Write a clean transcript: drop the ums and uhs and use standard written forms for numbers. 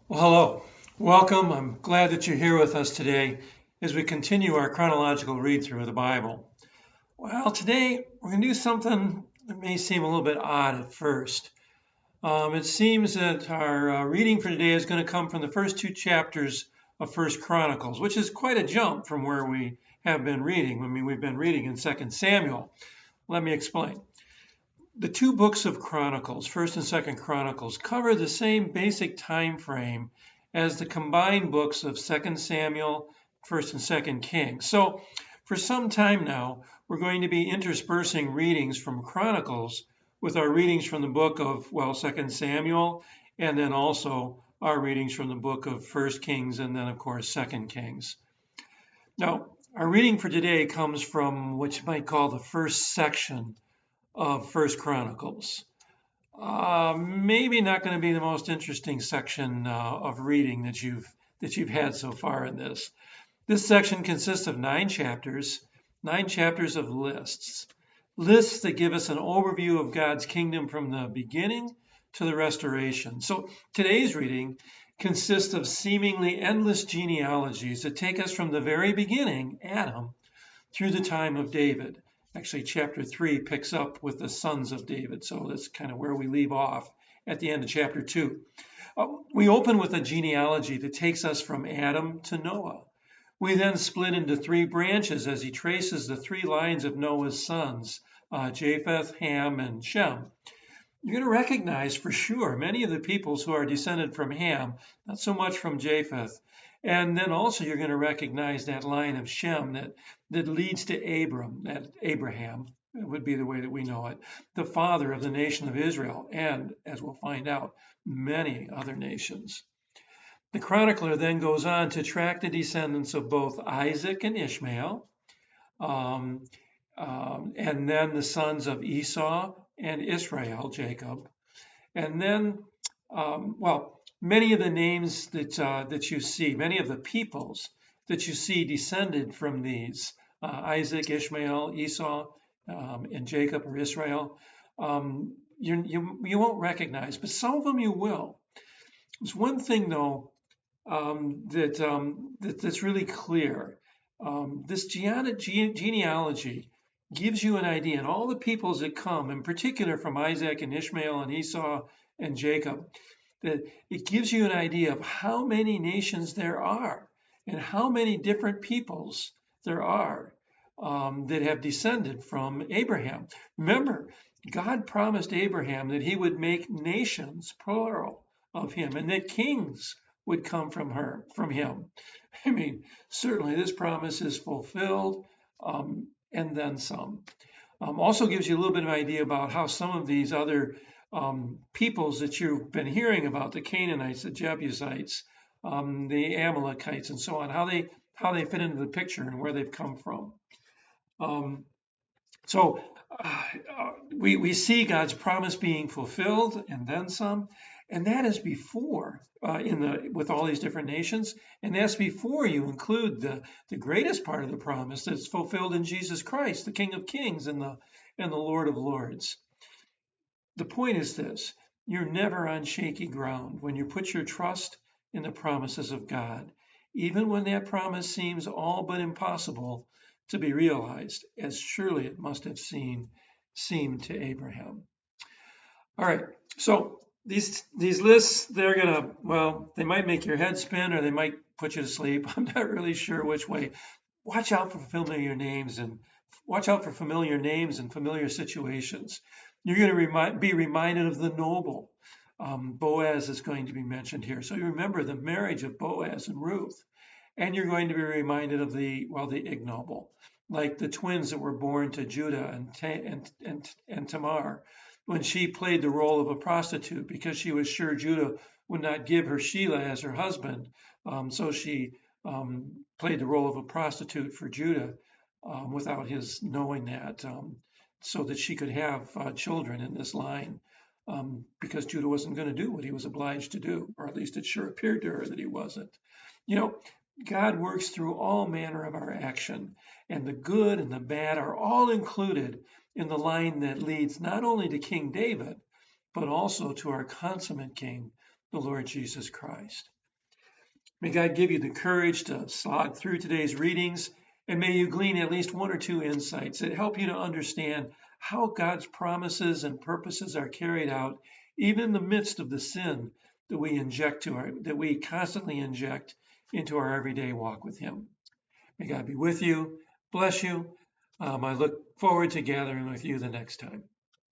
Well, hello. Welcome. I'm glad that you're here with us today as we continue our chronological read through of the Bible. Well, today we're going to do something that may seem a little bit odd at first. It seems that our reading for today is going to come from the first two chapters of First Chronicles, which is quite a jump from where we have been reading. I mean, we've been reading in Second Samuel. Let me explain. The two books of Chronicles, First and Second Chronicles, cover the same basic time frame as the combined books of Second Samuel, First and Second Kings. So for some time now, we're going to be interspersing readings from Chronicles with our readings from the book of, Second Samuel, and then also our readings from the book of First Kings, and then, of course, Second Kings. Now, our reading for today comes from what you might call the first section of First Chronicles. Maybe not going to be the most interesting section of reading that you've had so far in this. This section consists of 9 chapters of lists that give us an overview of God's kingdom from the beginning to the restoration. So today's reading consists of seemingly endless genealogies that take us from the very beginning, Adam, through the time of David. Actually, chapter 3 picks up with the sons of David, so that's kind of where we leave off at the end of chapter 2. We open with a genealogy that takes us from Adam to Noah. We then split into 3 branches as he traces the 3 lines of Noah's sons, Japheth, Ham, and Shem. You're going to recognize for sure many of the peoples who are descended from Ham, not so much from Japheth. And then also you're going to recognize that line of Shem that leads to Abraham, it would be the way that we know it, the father of the nation of Israel, and as we'll find out, many other nations. The chronicler then goes on to track the descendants of both Isaac and Ishmael, and then the sons of Esau and Israel, Jacob. And then, many of the names that you see, many of the peoples that you see descended from these, Isaac, Ishmael, Esau, and Jacob or Israel, you won't recognize, but some of them you will. There's one thing though that's really clear. This genealogy gives you an idea, and all the peoples that come, in particular from Isaac and Ishmael and Esau and Jacob, that it gives you an idea of how many nations there are and how many different peoples there are that have descended from Abraham. Remember, God promised Abraham that he would make nations, plural, of him, and that kings would come from him. I mean, certainly this promise is fulfilled, and then some. Also gives you a little bit of idea about how some of these other peoples that you've been hearing about, the Canaanites, the Jebusites, the Amalekites, and so on, how they fit into the picture and where they've come from. We see God's promise being fulfilled and then some, and that is before with all these different nations, and that's before you include the greatest part of the promise that's fulfilled in Jesus Christ, the King of Kings and the Lord of Lords. The point is this: you're never on shaky ground when you put your trust in the promises of God, even when that promise seems all but impossible to be realized, as surely it must have seemed to Abraham. All right, so these lists, they might make your head spin or they might put you to sleep. I'm not really sure which way. Watch out for familiar names and familiar situations. You're going to be reminded of the noble. Boaz is going to be mentioned here. So you remember the marriage of Boaz and Ruth. And you're going to be reminded of the ignoble, like the twins that were born to Judah and Tamar, when she played the role of a prostitute because she was sure Judah would not give her Shelah as her husband. So she played the role of a prostitute for Judah without his knowing that, so that she could have children in this line, because Judah wasn't going to do what he was obliged to do, or at least it sure appeared to her that he wasn't. God works through all manner of our action, and the good and the bad are all included in the line that leads not only to King David, but also to our consummate King, the Lord Jesus Christ. May God give you the courage to slog through today's readings, and may you glean at least one or two insights that help you to understand how God's promises and purposes are carried out, even in the midst of the sin that we constantly inject into our everyday walk with Him. May God be with you, bless you. I look forward to gathering with you the next time.